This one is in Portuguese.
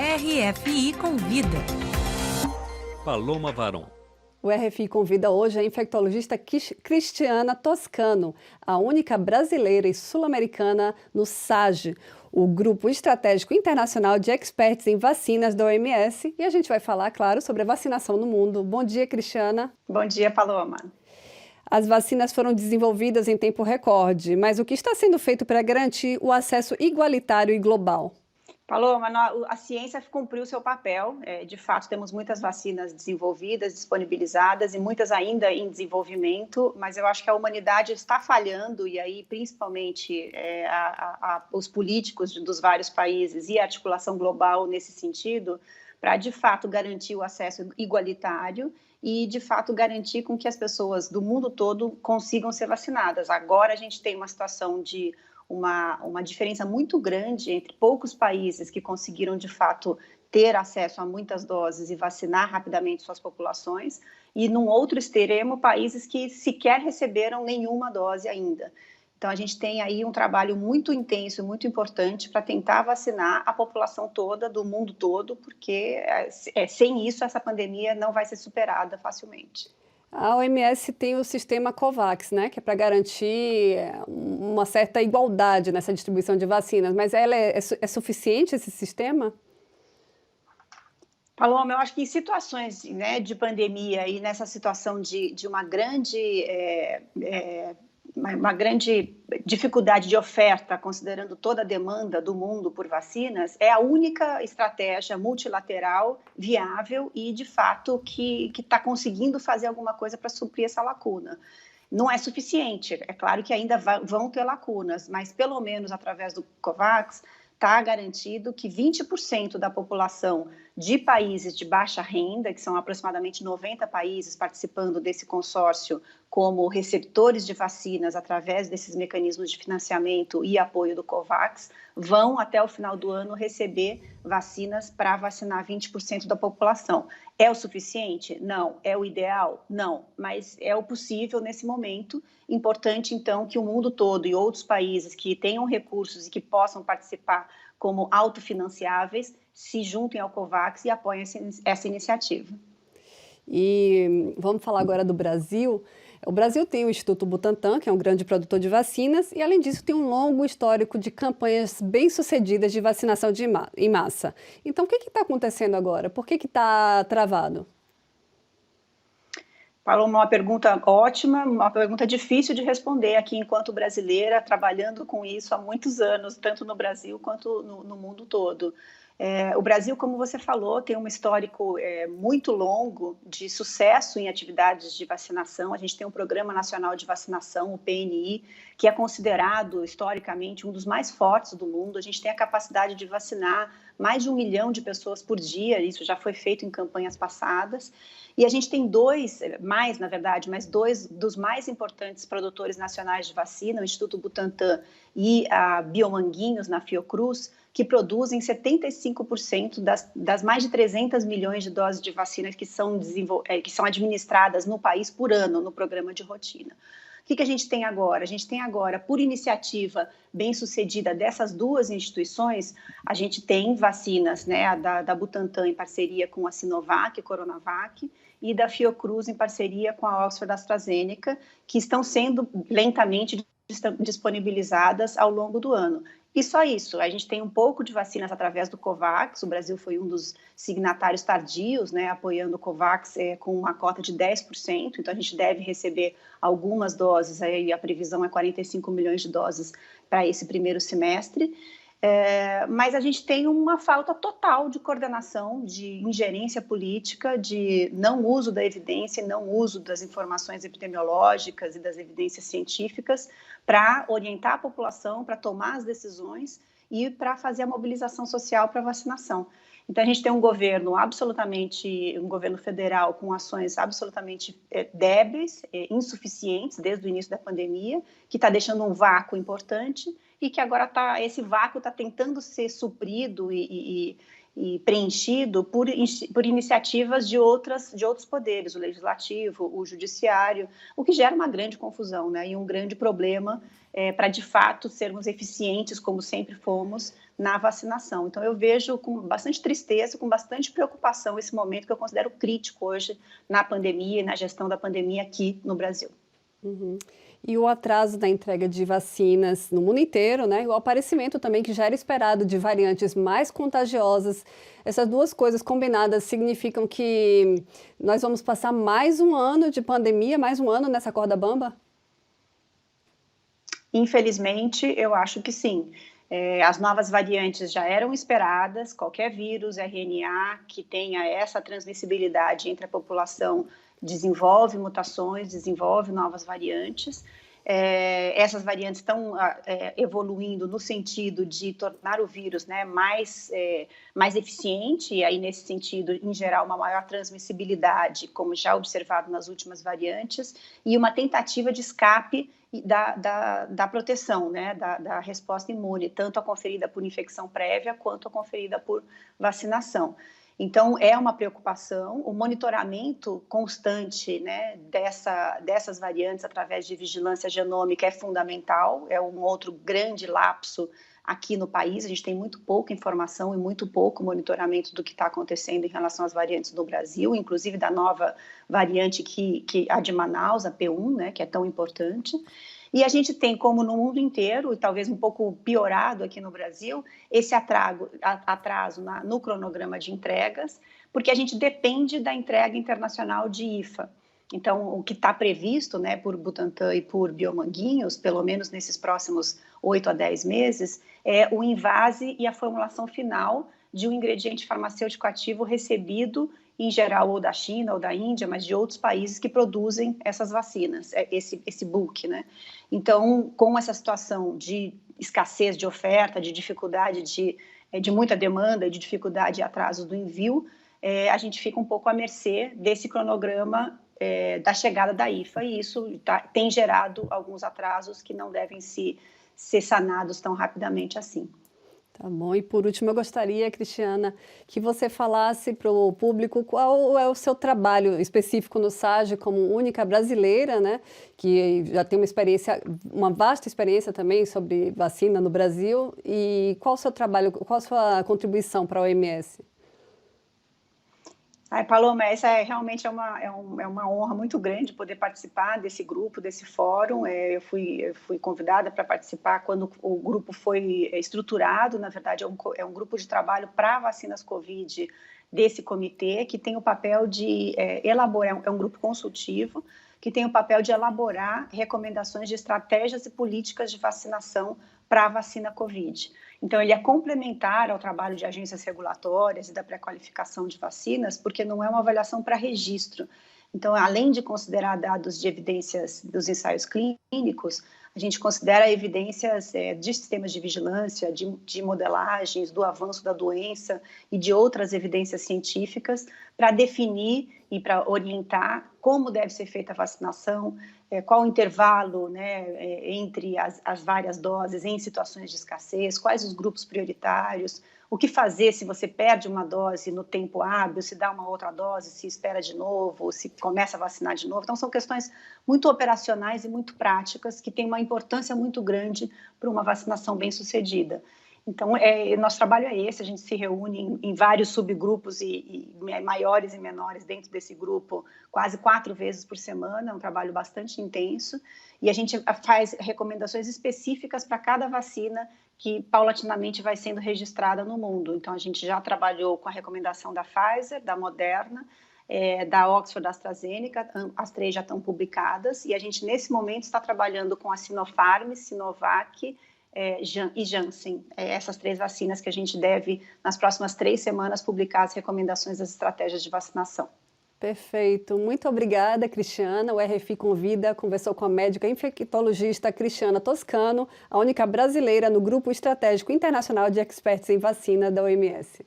RFI Convida. Paloma Varon. O RFI convida hoje a infectologista Cristiana Toscano, a única brasileira e sul-americana no SAGE, o Grupo Estratégico Internacional de Experts em Vacinas da OMS, e a gente vai falar, claro, sobre a vacinação no mundo. Bom dia, Cristiana. Bom dia, Paloma. As vacinas foram desenvolvidas em tempo recorde, mas o que está sendo feito para garantir o acesso igualitário e global? Paloma, a ciência cumpriu seu papel. De fato, temos muitas vacinas desenvolvidas, disponibilizadas e muitas ainda em desenvolvimento, mas eu acho que a humanidade está falhando e aí, principalmente, os políticos dos vários países e a articulação global nesse sentido, para, de fato, garantir o acesso igualitário e, de fato, garantir com que as pessoas do mundo todo consigam ser vacinadas. Agora a gente tem uma situação de uma diferença muito grande entre poucos países que conseguiram, de fato, ter acesso a muitas doses e vacinar rapidamente suas populações, e, num outro extremo, países que sequer receberam nenhuma dose ainda. Então, a gente tem aí um trabalho muito intenso, muito importante para tentar vacinar a população toda, do mundo todo, porque sem isso essa pandemia não vai ser superada facilmente. A OMS tem o sistema COVAX, né, que é para garantir uma certa igualdade nessa distribuição de vacinas, mas é suficiente esse sistema? Paloma, eu acho que em situações, né, de pandemia e nessa situação de uma grande dificuldade de oferta, considerando toda a demanda do mundo por vacinas, é a única estratégia multilateral viável e, de fato, que está conseguindo fazer alguma coisa para suprir essa lacuna. Não é suficiente, é claro que ainda vão ter lacunas, mas pelo menos através do COVAX está garantido que 20% da população de países de baixa renda, que são aproximadamente 90 países participando desse consórcio como receptores de vacinas através desses mecanismos de financiamento e apoio do COVAX, vão até o final do ano receber vacinas para vacinar 20% da população. É o suficiente? Não. É o ideal? Não. Mas é o possível nesse momento. Importante, então, que o mundo todo e outros países que tenham recursos e que possam participar como autofinanciáveis se juntem ao COVAX e apoiem essa iniciativa. E vamos falar agora do Brasil. O Brasil tem o Instituto Butantan, que é um grande produtor de vacinas, e além disso tem um longo histórico de campanhas bem-sucedidas de vacinação em massa. Então, o que está acontecendo agora? Por que está travado? Paloma, uma pergunta ótima, uma pergunta difícil de responder aqui enquanto brasileira, trabalhando com isso há muitos anos, tanto no Brasil quanto no mundo todo. O Brasil, como você falou, tem um histórico muito longo de sucesso em atividades de vacinação. A gente tem um Programa Nacional de Vacinação, o PNI, que é considerado historicamente um dos mais fortes do mundo. A gente tem a capacidade de vacinar mais de 1 milhão de pessoas por dia, isso já foi feito em campanhas passadas. E a gente tem dois dos mais importantes produtores nacionais de vacina, o Instituto Butantan e a Biomanguinhos, na Fiocruz, que produzem 75% das mais de 300 milhões de doses de vacinas que são administradas no país por ano, no programa de rotina. O que a gente tem agora? A gente tem agora, por iniciativa bem-sucedida dessas duas instituições, a gente tem vacinas, né, da Butantan em parceria com a Sinovac, Coronavac, e da Fiocruz em parceria com a Oxford AstraZeneca, que estão sendo lentamente disponibilizadas ao longo do ano. E só isso, a gente tem um pouco de vacinas através do COVAX, o Brasil foi um dos signatários tardios, né, apoiando o COVAX com uma cota de 10%, então a gente deve receber algumas doses, aí a previsão é 45 milhões de doses para esse primeiro semestre, mas a gente tem uma falta total de coordenação, de ingerência política, de não uso da evidência, não uso das informações epidemiológicas e das evidências científicas para orientar a população, para tomar as decisões e para fazer a mobilização social para a vacinação. Então, a gente tem um governo federal com ações absolutamente débeis, insuficientes desde o início da pandemia, que está deixando um vácuo importante e que agora esse vácuo está tentando ser suprido e preenchido por iniciativas de outros poderes, o legislativo, o judiciário, o que gera uma grande confusão, né, e um grande problema para, de fato, sermos eficientes, como sempre fomos, na vacinação. Então, eu vejo com bastante tristeza, com bastante preocupação esse momento que eu considero crítico hoje na pandemia e na gestão da pandemia aqui no Brasil. Uhum. E o atraso da entrega de vacinas no mundo inteiro, né? E o aparecimento também, que já era esperado, de variantes mais contagiosas. Essas duas coisas combinadas significam que nós vamos passar mais um ano de pandemia, mais um ano nessa corda bamba? Infelizmente, eu acho que sim. As novas variantes já eram esperadas, qualquer vírus, RNA, que tenha essa transmissibilidade entre a população desenvolve mutações, desenvolve novas variantes. Essas variantes estão evoluindo no sentido de tornar o vírus, né, mais eficiente, e aí, nesse sentido, em geral, uma maior transmissibilidade, como já observado nas últimas variantes, e uma tentativa de escape da proteção, né, da resposta imune, tanto a conferida por infecção prévia quanto a conferida por vacinação. Então, é uma preocupação. O monitoramento constante, né, dessas variantes através de vigilância genômica é fundamental, é um outro grande lapso aqui no país. A gente tem muito pouca informação e muito pouco monitoramento do que está acontecendo em relação às variantes no Brasil, inclusive da nova variante a de Manaus, a P1, né, que é tão importante. E a gente tem, como no mundo inteiro, e talvez um pouco piorado aqui no Brasil, esse atraso no cronograma de entregas, porque a gente depende da entrega internacional de IFA. Então, o que está previsto, né, por Butantan e por Biomanguinhos, pelo menos nesses próximos 8 a 10 meses, é o invase e a formulação final de um ingrediente farmacêutico ativo recebido, em geral, ou da China ou da Índia, mas de outros países que produzem essas vacinas, esse bulk, né? Então, com essa situação de escassez de oferta, de dificuldade de muita demanda, de dificuldade e atraso do envio, a gente fica um pouco à mercê desse cronograma da chegada da IFA, e isso tem gerado alguns atrasos que não devem ser sanados tão rapidamente assim. Tá bom. E por último, eu gostaria, Cristiana, que você falasse para o público qual é o seu trabalho específico no SAGE como única brasileira, né, que já tem uma vasta experiência também sobre vacina no Brasil, e qual o seu trabalho, qual a sua contribuição para a OMS? Paloma, essa realmente é uma honra muito grande poder participar desse grupo, desse fórum. Eu fui convidada para participar quando o grupo foi estruturado. Na verdade, é um grupo de trabalho para vacinas Covid desse comitê, que tem o papel de elaborar, é um grupo consultivo, que tem o papel de elaborar recomendações de estratégias e políticas de vacinação para a vacina Covid. Então, ele é complementar ao trabalho de agências regulatórias e da pré-qualificação de vacinas, porque não é uma avaliação para registro. Então, além de considerar dados de evidências dos ensaios clínicos, a gente considera evidências de sistemas de vigilância, de modelagens, do avanço da doença e de outras evidências científicas para definir e para orientar como deve ser feita a vacinação, qual o intervalo, né, entre as várias doses em situações de escassez, quais os grupos prioritários, o que fazer se você perde uma dose no tempo hábil, se dá uma outra dose, se espera de novo, se começa a vacinar de novo. Então, são questões muito operacionais e muito práticas que têm uma importância muito grande para uma vacinação bem-sucedida. Então, nosso trabalho é esse, a gente se reúne em vários subgrupos e maiores e menores dentro desse grupo, quase 4 vezes por semana, é um trabalho bastante intenso, e a gente faz recomendações específicas para cada vacina que paulatinamente vai sendo registrada no mundo. Então, a gente já trabalhou com a recomendação da Pfizer, da Moderna, da Oxford, da AstraZeneca, as 3 já estão publicadas, e a gente, nesse momento, está trabalhando com a Sinopharm, Sinovac e Janssen, essas 3 vacinas que a gente deve, nas próximas 3 semanas, publicar as recomendações das estratégias de vacinação. Perfeito. Muito obrigada, Cristiana. O RFI Convida conversou com a médica infectologista Cristiana Toscano, a única brasileira no Grupo Estratégico Internacional de Experts em Vacina da OMS.